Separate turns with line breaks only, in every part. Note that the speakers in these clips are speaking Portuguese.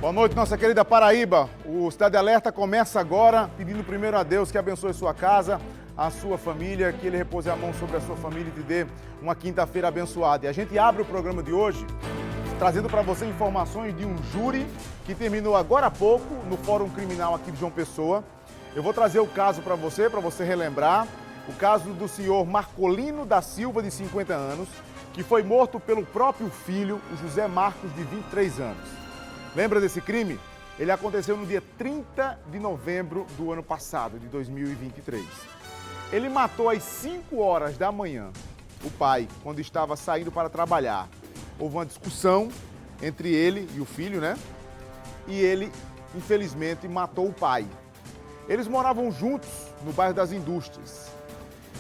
Boa noite, nossa querida Paraíba. O Cidade Alerta começa agora pedindo primeiro a Deus que abençoe sua casa, a sua família, que Ele repouse a mão sobre a sua família e te dê uma quinta-feira abençoada. E a gente abre o programa de hoje trazendo para você informações de um júri que terminou agora há pouco no Fórum Criminal aqui de João Pessoa. Eu vou trazer o caso para você relembrar. O caso do senhor Marcolino da Silva, de 50 anos, que foi morto pelo próprio filho, o José Marcos, de 23 anos. Lembra desse crime? Ele aconteceu no dia 30 de novembro do ano passado, de 2023. Ele matou às 5 horas da manhã o pai, quando estava saindo para trabalhar. Houve uma discussão entre ele e o filho, né? E ele, infelizmente, matou o pai. Eles moravam juntos no bairro das Indústrias.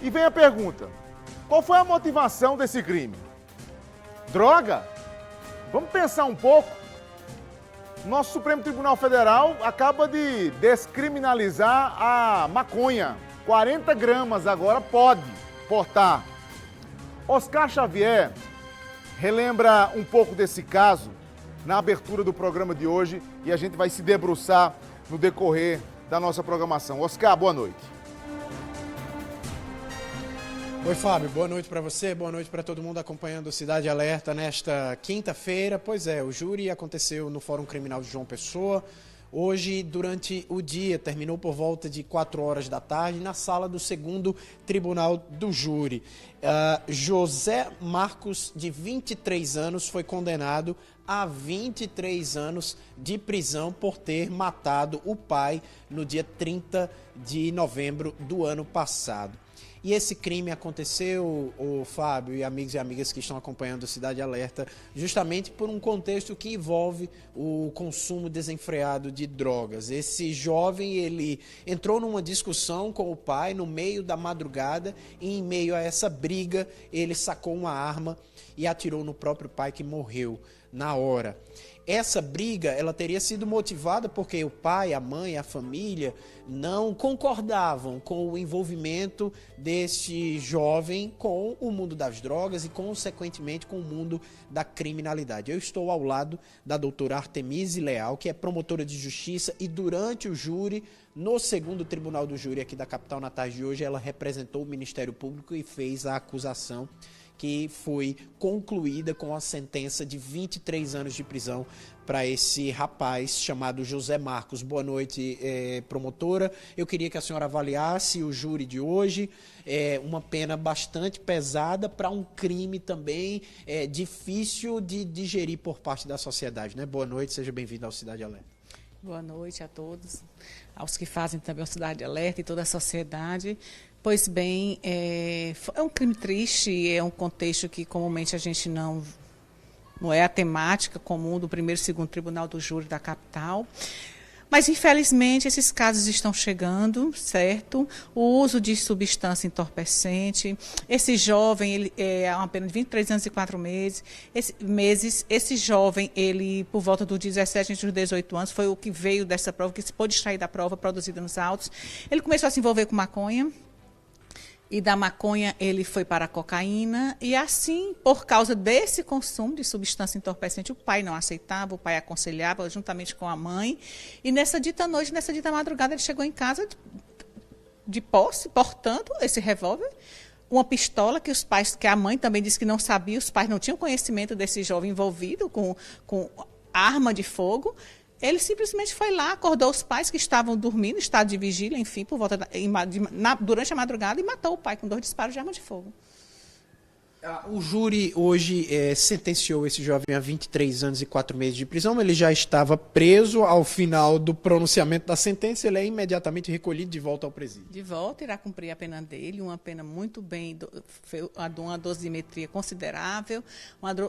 E vem a pergunta, qual foi a motivação desse crime? Droga? Vamos pensar um pouco. Nosso Supremo Tribunal Federal acaba de descriminalizar a maconha. 40 gramas agora pode portar. Oscar Xavier relembra um pouco desse caso na abertura do programa de hoje e a gente vai se debruçar no decorrer da nossa programação. Oscar, boa noite.
Oi, Fábio, boa noite para você, boa noite para todo mundo acompanhando o Cidade Alerta nesta quinta-feira. Pois é, o júri aconteceu no Fórum Criminal de João Pessoa. Hoje, durante o dia, terminou por volta de 4 horas da tarde, na sala do 2º Tribunal do Júri. José Marcos, de 23 anos, foi condenado a 23 anos de prisão por ter matado o pai no dia 30 de novembro do ano passado. E esse crime aconteceu, o Fábio e amigos e amigas que estão acompanhando o Cidade Alerta, justamente por um contexto que envolve o consumo desenfreado de drogas. Esse jovem, ele entrou numa discussão com o pai no meio da madrugada e em meio a essa briga, ele sacou uma arma e atirou no próprio pai, que morreu na hora. Essa briga, ela teria sido motivada porque o pai, a mãe, a família não concordavam com o envolvimento deste jovem com o mundo das drogas e, consequentemente, com o mundo da criminalidade. Eu estou ao lado da doutora Artemise Leal, que é promotora de justiça, e durante o júri, no 2º Tribunal do Júri aqui da capital, na tarde de hoje, ela representou o Ministério Público e fez a acusação, que foi concluída com a sentença de 23 anos de prisão para esse rapaz chamado José Marcos. Boa noite, promotora. Eu queria que a senhora avaliasse o júri de hoje. Uma pena bastante pesada para um crime também difícil de digerir por parte da sociedade, né? Boa noite, seja bem-vindo ao Cidade Alerta.
Boa noite a todos, aos que fazem também o Cidade Alerta e toda a sociedade. Pois bem, é um crime triste, é um contexto que comumente a gente não é a temática comum do 1º e 2º Tribunal do Júri da capital. Mas, infelizmente, esses casos estão chegando, certo? O uso de substância entorpecente. Esse jovem, ele é uma pena de 23 anos e 4 meses. Esse jovem, ele, por volta dos 17 entre os 18 anos, foi o que veio dessa prova, que se pôde extrair da prova produzida nos autos. Ele começou a se envolver com maconha. E da maconha ele foi para a cocaína e assim, por causa desse consumo de substância entorpecente, o pai não aceitava, o pai aconselhava juntamente com a mãe. E nessa dita noite, nessa dita madrugada, ele chegou em casa de posse, portando esse revólver, uma pistola que a mãe também disse que não sabia, os pais não tinham conhecimento desse jovem envolvido com arma de fogo. Ele simplesmente foi lá, acordou os pais que estavam dormindo, em estado de vigília, enfim, durante a madrugada, e matou o pai com 2 disparos de arma de fogo.
O júri hoje sentenciou esse jovem a 23 anos e 4 meses de prisão. Ele já estava preso. Ao final do pronunciamento da sentença, ele é imediatamente recolhido de volta ao presídio.
De volta, irá cumprir a pena dele, uma pena muito bem, uma dosimetria considerável,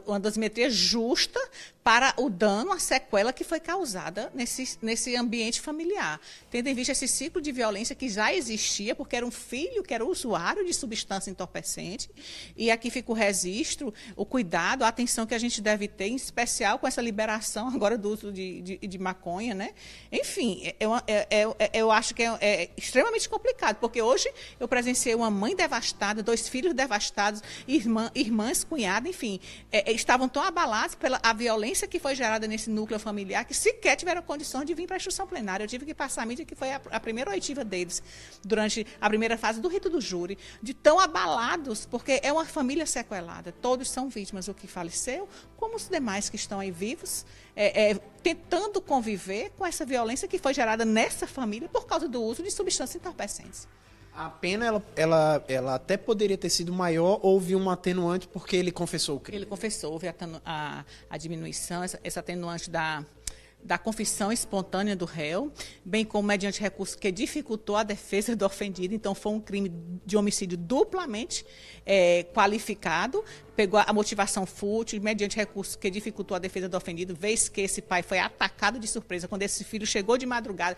uma dosimetria justa para o dano, a sequela que foi causada nesse ambiente familiar. Tendo em vista esse ciclo de violência que já existia, porque era um filho que era usuário de substância entorpecente, e aqui fica o registro, o cuidado, a atenção que a gente deve ter, em especial com essa liberação agora do uso de maconha, né? Enfim, eu acho que é extremamente complicado, porque hoje eu presenciei uma mãe devastada, 2 filhos devastados, irmãs, cunhada, enfim, estavam tão abalados pela a violência que foi gerada nesse núcleo familiar que sequer tiveram condições de vir para a instrução plenária. Eu tive que passar a mídia, que foi a primeira oitiva deles, durante a primeira fase do rito do júri, de tão abalados, porque é uma família sequelada. Todos são vítimas, o que faleceu, como os demais que estão aí vivos, tentando conviver com essa violência que foi gerada nessa família por causa do uso de substâncias entorpecentes.
A pena, ela até poderia ter sido maior, houve um atenuante porque ele confessou o crime.
Ele confessou, houve a diminuição, essa atenuante da confissão espontânea do réu, bem como mediante recurso que dificultou a defesa do ofendido. Então, foi um crime de homicídio duplamente qualificado, pegou a motivação fútil, mediante recurso que dificultou a defesa do ofendido, vez que esse pai foi atacado de surpresa quando esse filho chegou de madrugada,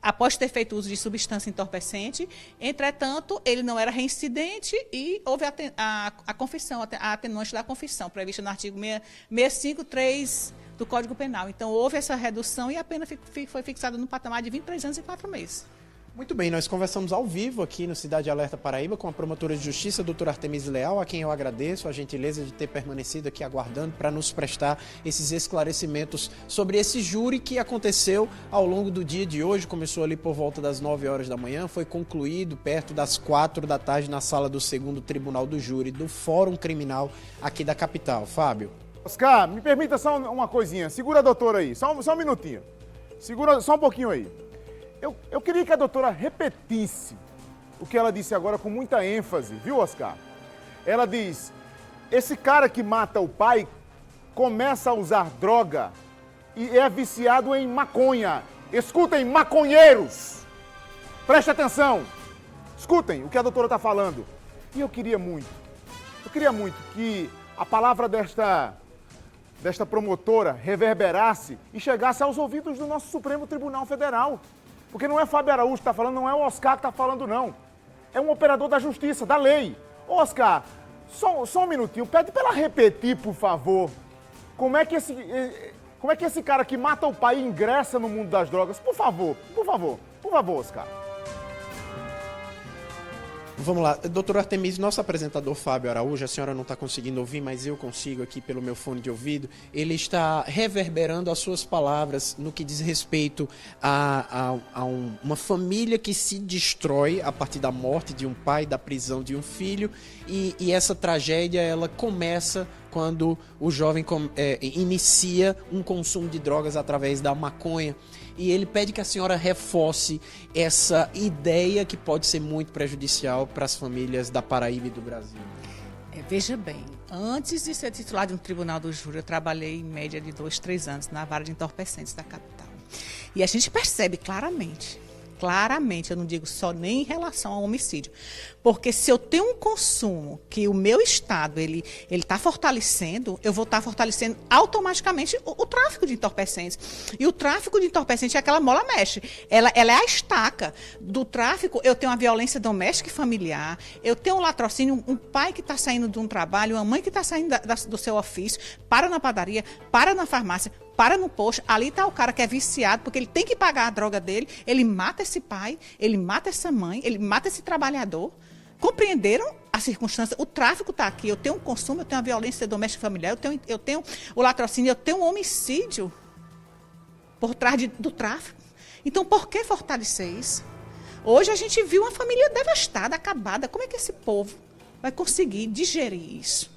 após ter feito uso de substância entorpecente. Entretanto, ele não era reincidente e houve a confissão, a atenuante da confissão, prevista no artigo 653 do Código Penal. Então, houve essa redução e a pena foi fixada no patamar de 23 anos e 4 meses.
Muito bem, nós conversamos ao vivo aqui no Cidade Alerta Paraíba com a promotora de justiça, doutora Artemise Leal, a quem eu agradeço a gentileza de ter permanecido aqui aguardando para nos prestar esses esclarecimentos sobre esse júri que aconteceu ao longo do dia de hoje. Começou ali por volta das 9 horas da manhã, foi concluído perto das 4 da tarde na sala do 2º Tribunal do Júri do Fórum Criminal aqui da capital. Fábio.
Oscar, me permita só uma coisinha. Segura a doutora aí, só um minutinho. Segura só um pouquinho aí. Eu queria que a doutora repetisse o que ela disse agora com muita ênfase, viu, Oscar? Ela diz, esse cara que mata o pai começa a usar droga e é viciado em maconha. Escutem, maconheiros! Preste atenção! Escutem o que a doutora está falando. E eu queria muito que a palavra desta promotora reverberasse e chegasse aos ouvidos do nosso Supremo Tribunal Federal. Porque não é Fábio Araújo que está falando, não é o Oscar que está falando, não. É um operador da justiça, da lei. Ô, Oscar, só um minutinho, pede para ela repetir, por favor, como é que esse cara que mata o pai ingressa no mundo das drogas? Por favor, Oscar.
Vamos lá, doutor Artemise, nosso apresentador Fábio Araújo, a senhora não está conseguindo ouvir, mas eu consigo aqui pelo meu fone de ouvido, ele está reverberando as suas palavras no que diz respeito a uma família que se destrói a partir da morte de um pai, da prisão de um filho, e essa tragédia ela começa quando o jovem inicia um consumo de drogas através da maconha. E ele pede que a senhora reforce essa ideia que pode ser muito prejudicial para as famílias da Paraíba e do Brasil.
Veja bem, antes de ser titular de um tribunal do júri, eu trabalhei em média de 2, 3 anos na vara de entorpecentes da capital. E a gente percebe claramente, eu não digo só nem em relação ao homicídio, porque se eu tenho um consumo que o meu estado ele está fortalecendo, eu vou estar fortalecendo automaticamente o tráfico de entorpecentes. E o tráfico de entorpecentes é aquela mola mexe, ela é a estaca do tráfico. Eu tenho a violência doméstica e familiar, eu tenho um latrocínio, um pai que está saindo de um trabalho, uma mãe que está saindo do seu ofício, para na padaria, para na farmácia, para no posto, ali está o cara que é viciado, porque ele tem que pagar a droga dele, ele mata esse pai, ele mata essa mãe, ele mata esse trabalhador. Compreenderam a circunstância? O tráfico está aqui, eu tenho um consumo, eu tenho a violência doméstica e familiar, eu tenho o latrocínio, eu tenho um homicídio por trás do tráfico. Então, por que fortalecer isso? Hoje a gente viu uma família devastada, acabada. Como é que esse povo vai conseguir digerir isso?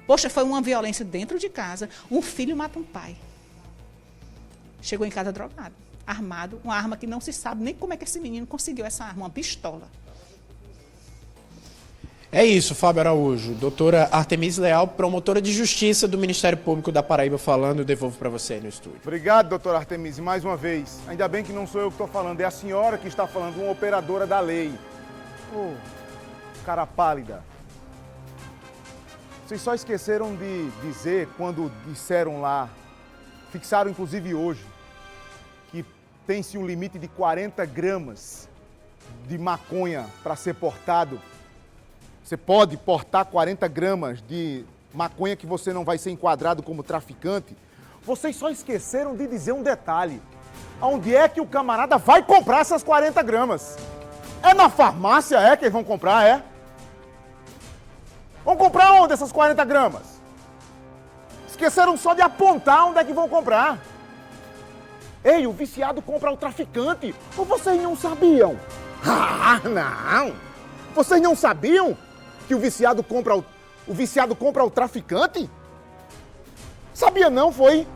Poxa, foi uma violência dentro de casa, um filho mata um pai. Chegou em casa drogado, armado, uma arma que não se sabe nem como é que esse menino conseguiu essa arma, uma pistola.
É isso, Fábio Araújo. Doutora Artemise Leal, promotora de justiça do Ministério Público da Paraíba falando, eu devolvo para você aí no estúdio.
Obrigado, doutora Artemise, mais uma vez. Ainda bem que não sou eu que estou falando, é a senhora que está falando, uma operadora da lei. Cara pálida. Vocês só esqueceram de dizer quando disseram lá, fixaram inclusive hoje, que tem-se um limite de 40 gramas de maconha para ser portado. Você pode portar 40 gramas de maconha que você não vai ser enquadrado como traficante. Vocês só esqueceram de dizer um detalhe. Onde é que o camarada vai comprar essas 40 gramas? É na farmácia, que eles vão comprar, Vão comprar onde essas 40 gramas? Esqueceram só de apontar onde é que vão comprar. Ei, o viciado compra o traficante. Ou vocês não sabiam? Ah, não! Vocês não sabiam que o viciado compra o traficante? Sabia não, foi?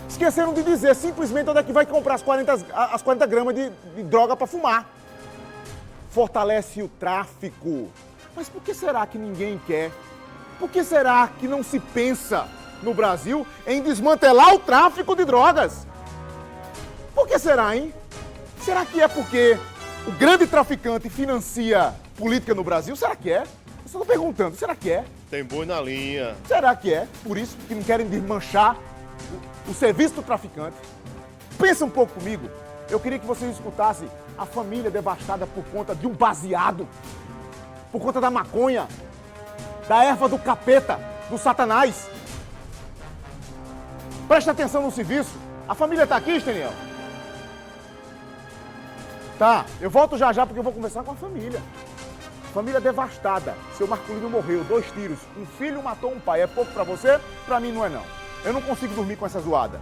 Esqueceram de dizer simplesmente onde é que vai comprar as 40 gramas de droga para fumar. Fortalece o tráfico. Mas por que será que ninguém quer? Por que será que não se pensa no Brasil em desmantelar o tráfico de drogas? Por que será, hein? Será que é porque o grande traficante financia política no Brasil? Será que é? Eu só estou perguntando, será que é?
Tem boi na linha.
Será que é? Por isso que não querem desmanchar o serviço do traficante? Pensa um pouco comigo. Eu queria que vocês escutassem a família devastada por conta de um baseado, por conta da maconha, da erva do capeta, do satanás. Preste atenção no serviço. A família tá aqui, Esteniel? Tá, eu volto já porque eu vou conversar com a família. Família devastada. Seu Marculino morreu, 2 tiros. Um filho matou um pai. É pouco pra você? Pra mim não é não. Eu não consigo dormir com essa zoada.